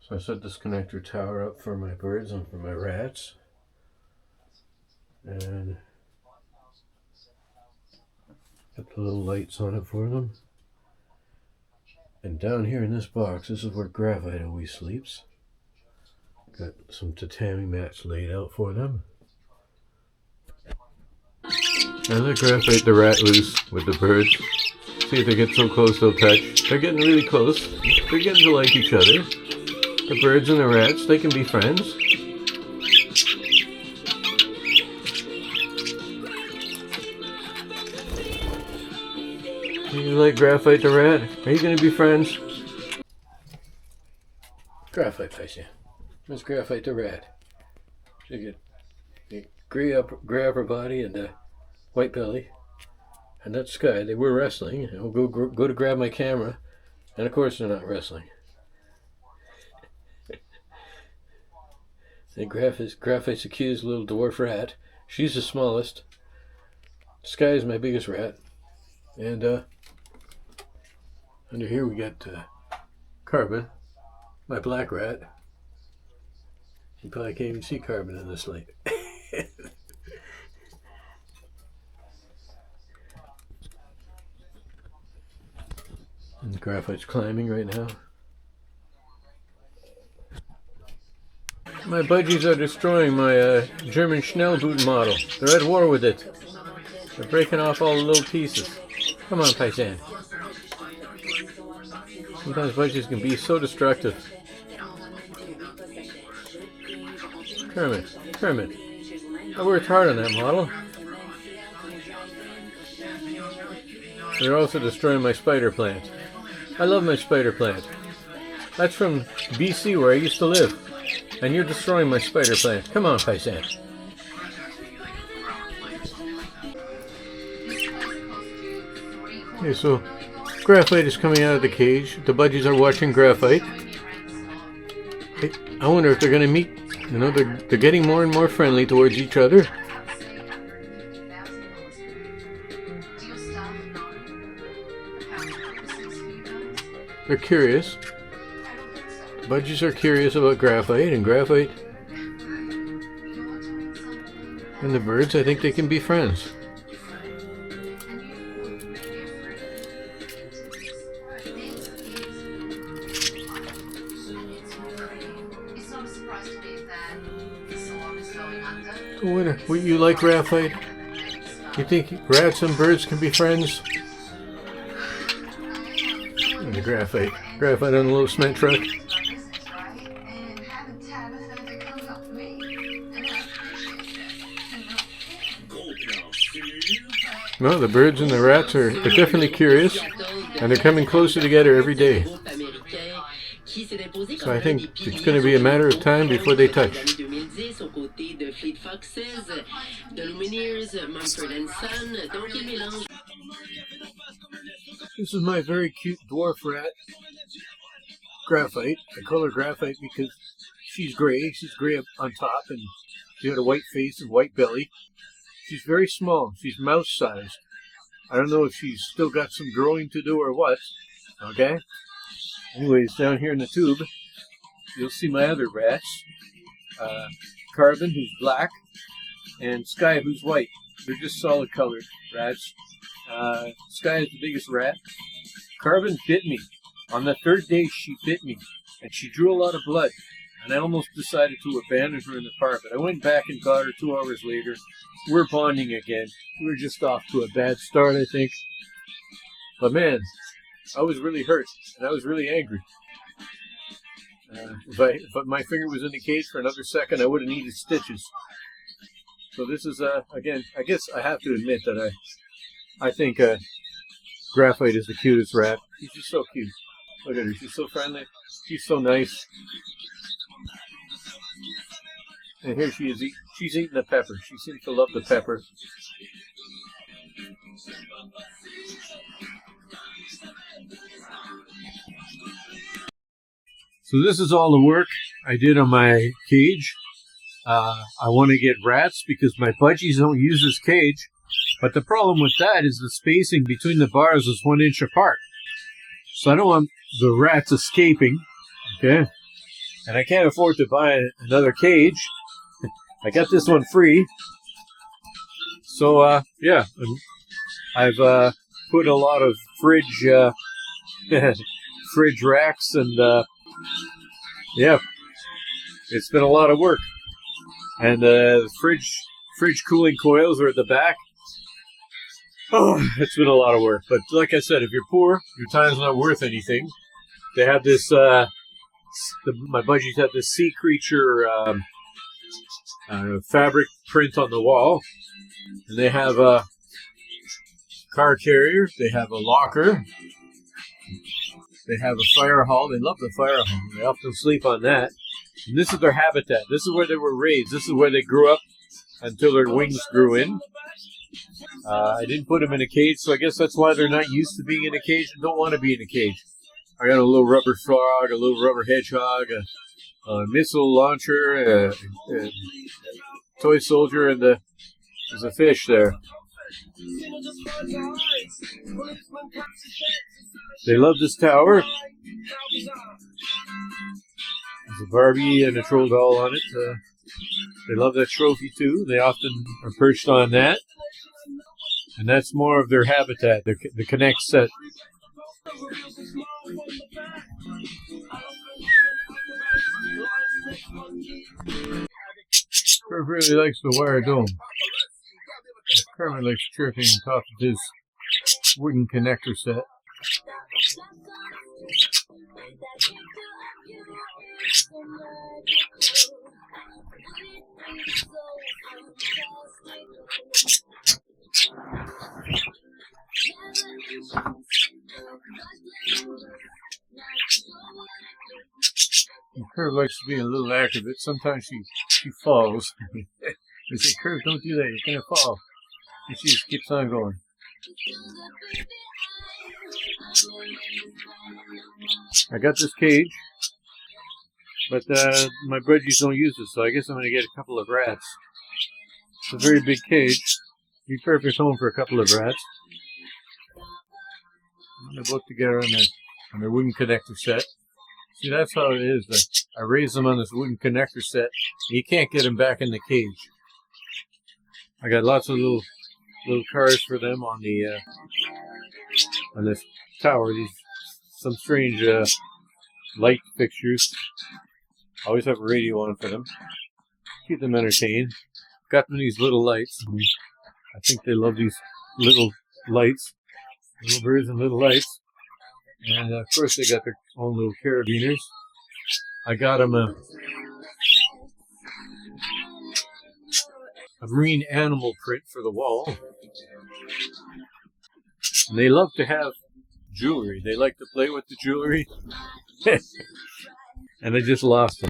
So I set this connector tower up for my birds and for my rats. And got the little lights on it for them. And down here in this box, this is where Graphite always sleeps. Got some tatami mats laid out for them. I let Graphite the rat loose with the birds. See if they get so close they'll touch. They're getting really close. They're getting to like each other. The birds and the rats, they can be friends. You like Graphite the rat? Are you going to be friends? Graphite face, yeah. That's Graphite the rat. She get gray upper body and white belly. And that Sky, they were wrestling. I'll go to grab my camera, and of course they're not wrestling. And Graphite's a cute little dwarf rat. She's the smallest. Sky is my biggest rat. And under here we got Carbon, my black rat. You probably can't even see Carbon in this light. And the Graphite's climbing right now. My budgies are destroying my German Schnellboot model. They're at war with it. They're breaking off all the little pieces. Come on, Paisan. Sometimes budgies can be so destructive. Kermit. I worked hard on that model. They're also destroying my spider plant. I love my spider plant. That's from BC where I used to live. And you're destroying my spider plant. Come on, Paisan. Okay, so Graphite is coming out of the cage. The budgies are watching Graphite. I wonder if they're going to meet. You know, they're getting more and more friendly towards each other. They're curious. The budgies are curious about Graphite, and Graphite and the birds, I think they can be friends. What, you like Graphite? You think rats and birds can be friends? And the Graphite on a little cement truck. No, the birds and the rats are definitely curious, and they're coming closer together every day. So I think it's going to be a matter of time before they touch. This is my very cute dwarf rat, Graphite. I call her Graphite because she's gray. She's gray up on top, and she got a white face and white belly. She's very small. She's mouse-sized. I don't know if she's still got some growing to do or what. Okay? Anyways, down here in the tube, you'll see my other rats. Carbon, who's black, and Sky, who's white. They're just solid-colored rats. Sky is the biggest rat. Carbon bit me. On the third day, she bit me, and she drew a lot of blood. And I almost decided to abandon her in the park, but I went back and got her 2 hours later. We're bonding again. We were just off to a bad start, I think. But man, I was really hurt, and I was really angry. If my finger was in the cage for another second, I would have needed stitches. So this is, again, I guess I have to admit that I think Graphite is the cutest rat. She's just so cute. Look at her. She's so friendly. She's so nice. And here she is. She's eating the pepper. She seems to love the pepper. So this is all the work I did on my cage. I want to get rats because my budgies don't use this cage. But the problem with that is the spacing between the bars is 1 inch apart. So I don't want the rats escaping. Okay. and I can't afford to buy another cage. I got this one free. So, yeah, I've put a lot of fridge fridge racks, and yeah, it's been a lot of work. And the fridge cooling coils are at the back. Oh, it's been a lot of work. But like I said, if you're poor, your time's not worth anything. They have this, my buddies have this sea creature fabric print on the wall. And they have a car carrier. They have a locker. They have a fire hall. They love the fire hall. They often sleep on that. And this is their habitat. This is where they were raised. This is where they grew up until their wings grew in. I didn't put them in a cage, so I guess that's why they're not used to being in a cage and don't want to be in a cage. I got a little rubber frog, a little rubber hedgehog, a missile launcher, a toy soldier, and there's a fish there. They love this tower. There's a Barbie and a troll doll on it. They love that trophy too. They often are perched on that. And that's more of their habitat, the Connect set. Kermit really likes the wire dome. Kermit likes chirping on top of his wooden connector set. Curve likes to be a little active, but sometimes she falls. They say, Curve, don't do that, you're going to fall. And she just keeps on going. I got this cage, but my budgies don't use it, so I guess I'm going to get a couple of rats. It's a very big cage. Be perfect home for a couple of rats. They're both together on their wooden connector set. See, that's how it is. I raised them on this wooden connector set. You can't get them back in the cage. I got lots of little cars for them on this tower. These some strange light fixtures. Always have a radio on for them. Keep them entertained. Got them these little lights. I think they love these little lights. Little birds and little lights. And of course they got their own little carabiners. I got them a marine animal print for the wall. And they love to have jewelry. They like to play with the jewelry. And I just lost them.